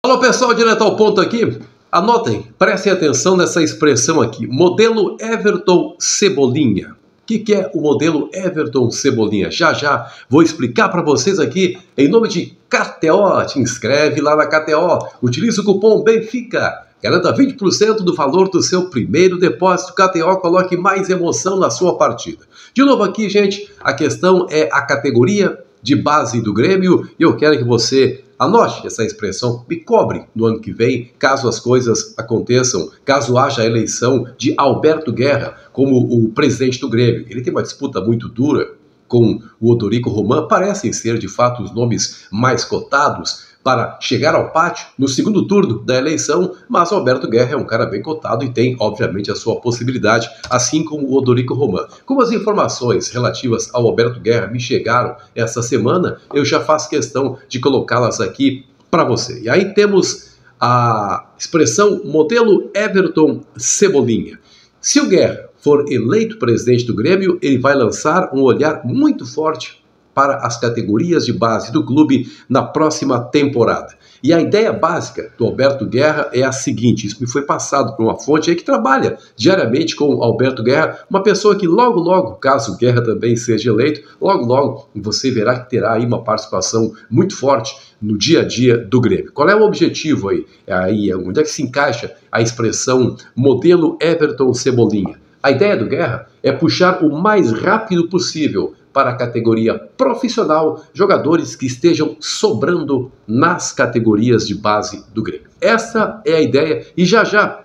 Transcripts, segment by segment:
Alô pessoal, direto ao ponto aqui. Anotem, prestem atenção nessa expressão aqui. Modelo Everton Cebolinha. O que é o modelo Everton Cebolinha? Já vou explicar para vocês aqui em nome de KTO. Te inscreve lá na KTO. Utilize o cupom BENFICA. Garanta 20% do valor do seu primeiro depósito. KTO, coloque mais emoção na sua partida. De novo aqui, gente, a questão é a categoria de base do Grêmio. E eu quero que você anote essa expressão, me cobre no ano que vem, caso as coisas aconteçam, caso haja a eleição de Alberto Guerra como o presidente do Grêmio. Ele tem uma disputa muito dura com o Odorico Roman, parecem ser de fato os nomes mais cotados para chegar ao pátio no segundo turno da eleição, mas o Alberto Guerra é um cara bem cotado e tem, obviamente, a sua possibilidade, assim como o Odorico Roman. Como as informações relativas ao Alberto Guerra me chegaram essa semana, eu já faço questão de colocá-las aqui para você. E aí temos a expressão modelo Everton Cebolinha. Se o Guerra for eleito presidente do Grêmio, ele vai lançar um olhar muito forte para as categorias de base do clube na próxima temporada. E a ideia básica do Alberto Guerra é a seguinte, isso me foi passado por uma fonte aí que trabalha diariamente com o Alberto Guerra, uma pessoa que logo, caso o Guerra também seja eleito, logo você verá que terá aí uma participação muito forte no dia a dia do Grêmio. Qual é o objetivo aí? Onde é que se encaixa a expressão modelo Everton Cebolinha? A ideia do Guerra é puxar o mais rápido possível para a categoria profissional, jogadores que estejam sobrando nas categorias de base do Grêmio. Essa é a ideia e já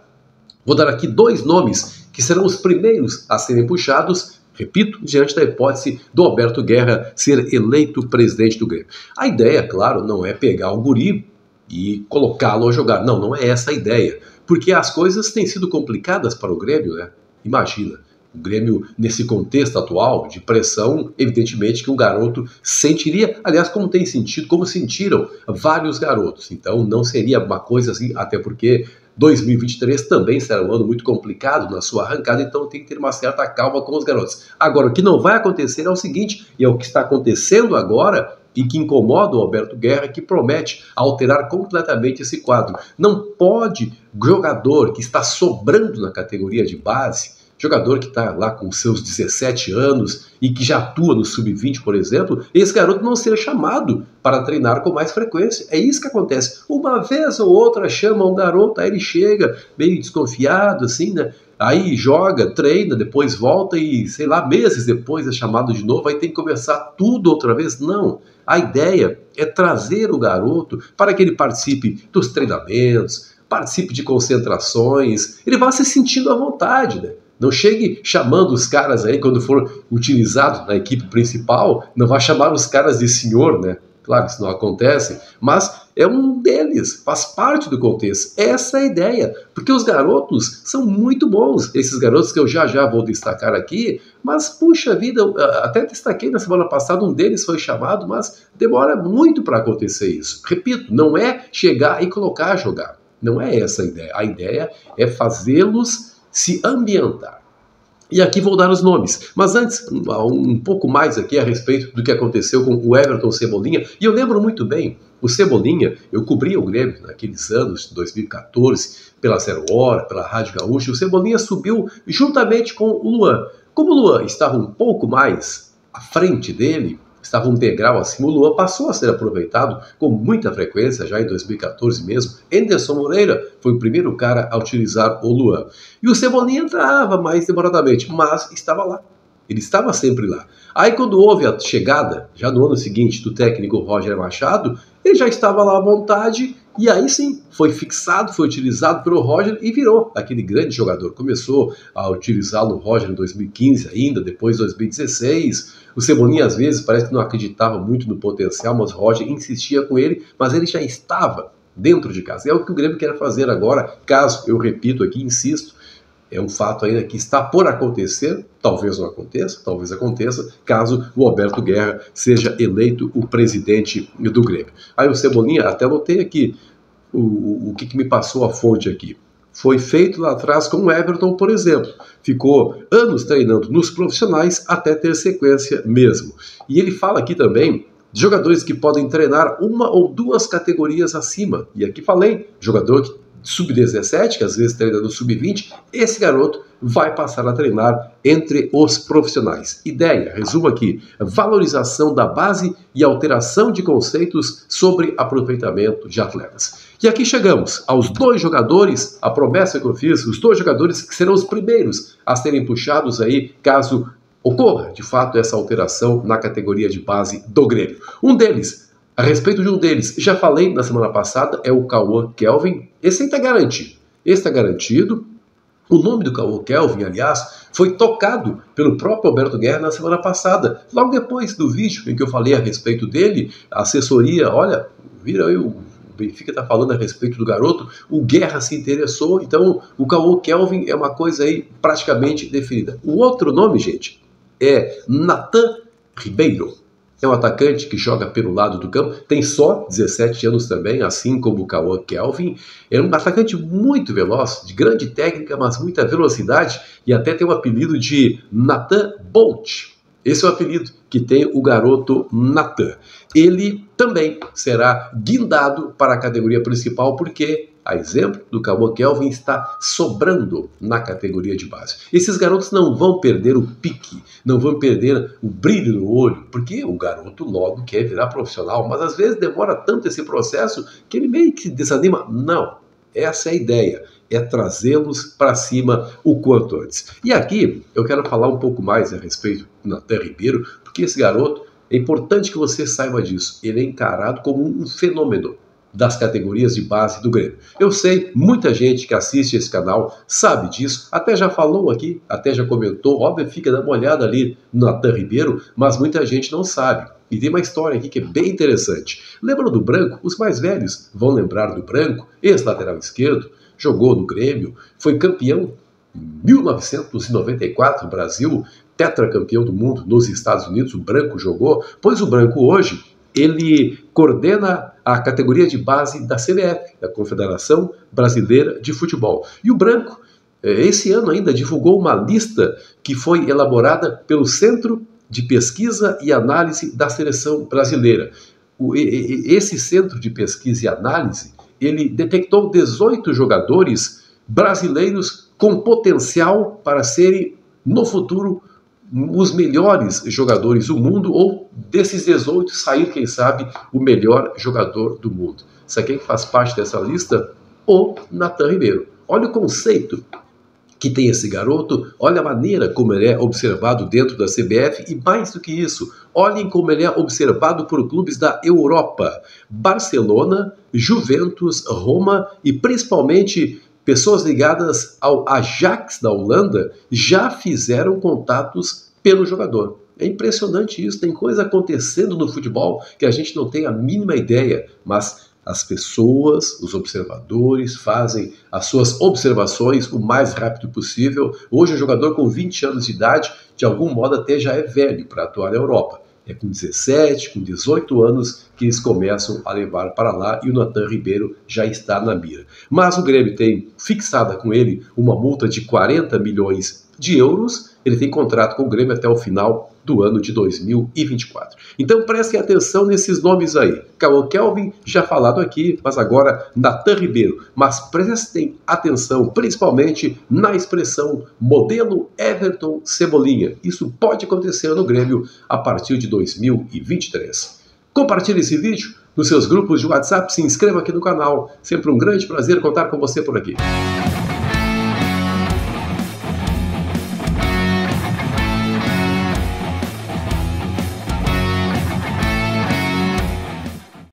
vou dar aqui dois nomes que serão os primeiros a serem puxados, repito, diante da hipótese do Alberto Guerra ser eleito presidente do Grêmio. A ideia, claro, não é pegar o guri e colocá-lo a jogar. Não é essa a ideia, porque as coisas têm sido complicadas para o Grêmio, né? Imagina. O Grêmio, nesse contexto atual de pressão, evidentemente que um garoto sentiria, aliás, como tem sentido, como sentiram vários garotos. Então não seria uma coisa assim, até porque 2023 também será um ano muito complicado na sua arrancada, então tem que ter uma certa calma com os garotos. Agora, o que não vai acontecer é o seguinte, e é o que está acontecendo agora, e que incomoda o Alberto Guerra, que promete alterar completamente esse quadro. Não pode jogador que está sobrando na categoria de base, jogador que está lá com seus 17 anos e que já atua no sub-20, por exemplo, esse garoto não ser chamado para treinar com mais frequência. É isso que acontece. Uma vez ou outra chama um garoto, aí ele chega meio desconfiado, assim, né? Aí joga, treina, depois volta e, sei lá, meses depois é chamado de novo, aí tem que começar tudo outra vez. Não. A ideia é trazer o garoto para que ele participe dos treinamentos, participe de concentrações, ele vá se sentindo à vontade, né? Não chegue chamando os caras aí, quando for utilizado na equipe principal, não vai chamar os caras de senhor, né? Claro que isso não acontece, mas é um deles, faz parte do contexto. Essa é a ideia, porque os garotos são muito bons, esses garotos que eu já vou destacar aqui, mas puxa vida, até destaquei na semana passada, um deles foi chamado, mas demora muito para acontecer isso. Repito, não é chegar e colocar a jogar, não é essa a ideia. A ideia é fazê-los se ambientar. E aqui vou dar os nomes. Mas antes, um pouco mais aqui a respeito do que aconteceu com o Everton Cebolinha. E eu lembro muito bem, o Cebolinha, eu cobria o Grêmio naqueles anos de 2014, pela Zero Hora, pela Rádio Gaúcha, o Cebolinha subiu juntamente com o Luan. Como o Luan estava um pouco mais à frente dele, estava um degrau acima, o Luan passou a ser aproveitado com muita frequência, já em 2014 mesmo. Anderson Moreira foi o primeiro cara a utilizar o Luan. E o Cebolinha entrava mais demoradamente, mas estava lá. Ele estava sempre lá. Aí quando houve a chegada, já no ano seguinte, do técnico Roger Machado, ele já estava lá à vontade, e aí sim, foi fixado, foi utilizado pelo Roger e virou aquele grande jogador. Começou a utilizá-lo o Roger em 2015 ainda, depois 2016. O Cebolinha às vezes parece que não acreditava muito no potencial, mas o Roger insistia com ele, mas ele já estava dentro de casa. É o que o Grêmio quer fazer agora, caso, eu repito aqui, insisto, é um fato ainda que está por acontecer, talvez não aconteça, talvez aconteça, caso o Alberto Guerra seja eleito o presidente do Grêmio. Aí o Cebolinha, até notei aqui o que me passou a fonte aqui. Foi feito lá atrás com o Everton, por exemplo. Ficou anos treinando nos profissionais até ter sequência mesmo. E ele fala aqui também jogadores que podem treinar uma ou duas categorias acima. E aqui falei, jogador sub-17, que às vezes treina no sub-20, esse garoto vai passar a treinar entre os profissionais. Ideia, resumo aqui, valorização da base e alteração de conceitos sobre aproveitamento de atletas. E aqui chegamos aos dois jogadores, a promessa que eu fiz, os dois jogadores que serão os primeiros a serem puxados aí, caso ocorra, de fato, essa alteração na categoria de base do Grêmio. Um deles, a respeito de um deles, já falei na semana passada, é o Cauã Kelvin. Esse aí está garantido. Esse está garantido. O nome do Cauã Kelvin, aliás, foi tocado pelo próprio Alberto Guerra na semana passada. Logo depois do vídeo em que eu falei a respeito dele, a assessoria, olha, vira aí o Benfica está falando a respeito do garoto, o Guerra se interessou, então o Cauã Kelvin é uma coisa aí praticamente definida. O outro nome, gente, é Nathan Ribeiro. É um atacante que joga pelo lado do campo, tem só 17 anos também, assim como o Cauã Kelvin. É um atacante muito veloz, de grande técnica, mas muita velocidade, e até tem o apelido de Nathan Bolt. Esse é o apelido que tem o garoto Nathan. Ele também será guindado para a categoria principal, porque, a exemplo do Cauã Kelvin, está sobrando na categoria de base. Esses garotos não vão perder o pique, não vão perder o brilho no olho, porque o garoto logo quer virar profissional, mas às vezes demora tanto esse processo que ele meio que desanima. Não, essa é a ideia, é trazê-los para cima o quanto antes. E aqui eu quero falar um pouco mais a respeito do Nathan Ribeiro, porque esse garoto, é importante que você saiba disso, ele é encarado como um fenômeno das categorias de base do Grêmio. Eu sei, muita gente que assiste esse canal sabe disso, até já falou aqui, até já comentou, óbvio, fica dando uma olhada ali no Nathan Ribeiro, mas muita gente não sabe. E tem uma história aqui que é bem interessante. Lembram do Branco? Os mais velhos vão lembrar do Branco, ex-lateral esquerdo, jogou no Grêmio, foi campeão em 1994 no Brasil, tetracampeão do mundo nos Estados Unidos, o Branco jogou, pois o Branco hoje, ele coordena a categoria de base da CBF, da Confederação Brasileira de Futebol. E o Branco, esse ano ainda, divulgou uma lista que foi elaborada pelo Centro de Pesquisa e Análise da Seleção Brasileira. Esse Centro de Pesquisa e Análise, ele detectou 18 jogadores brasileiros com potencial para serem, no futuro, os melhores jogadores do mundo, ou desses 18 sair, quem sabe, o melhor jogador do mundo. Sabe quem faz parte dessa lista? O Nathan Ribeiro. Olha o conceito que tem esse garoto, olha a maneira como ele é observado dentro da CBF e, mais do que isso, olhem como ele é observado por clubes da Europa. Barcelona, Juventus, Roma e principalmente pessoas ligadas ao Ajax da Holanda já fizeram contatos pelo jogador. É impressionante isso, tem coisa acontecendo no futebol que a gente não tem a mínima ideia, mas as pessoas, os observadores, fazem as suas observações o mais rápido possível. Hoje, um jogador com 20 anos de idade, de algum modo até já é velho para atuar na Europa. É com 17, com 18 anos que eles começam a levar para lá e o Nathan Ribeiro já está na mira. Mas o Grêmio tem fixada com ele uma multa de 40 milhões de euros. Ele tem contrato com o Grêmio até o final do ano de 2024. Então prestem atenção nesses nomes aí. Cauã Kelvin, já falado aqui, mas agora Nathan Ribeiro. Mas prestem atenção principalmente na expressão modelo Everton Cebolinha. Isso pode acontecer no Grêmio a partir de 2023. Compartilhe esse vídeo nos seus grupos de WhatsApp, se inscreva aqui no canal. Sempre um grande prazer contar com você por aqui.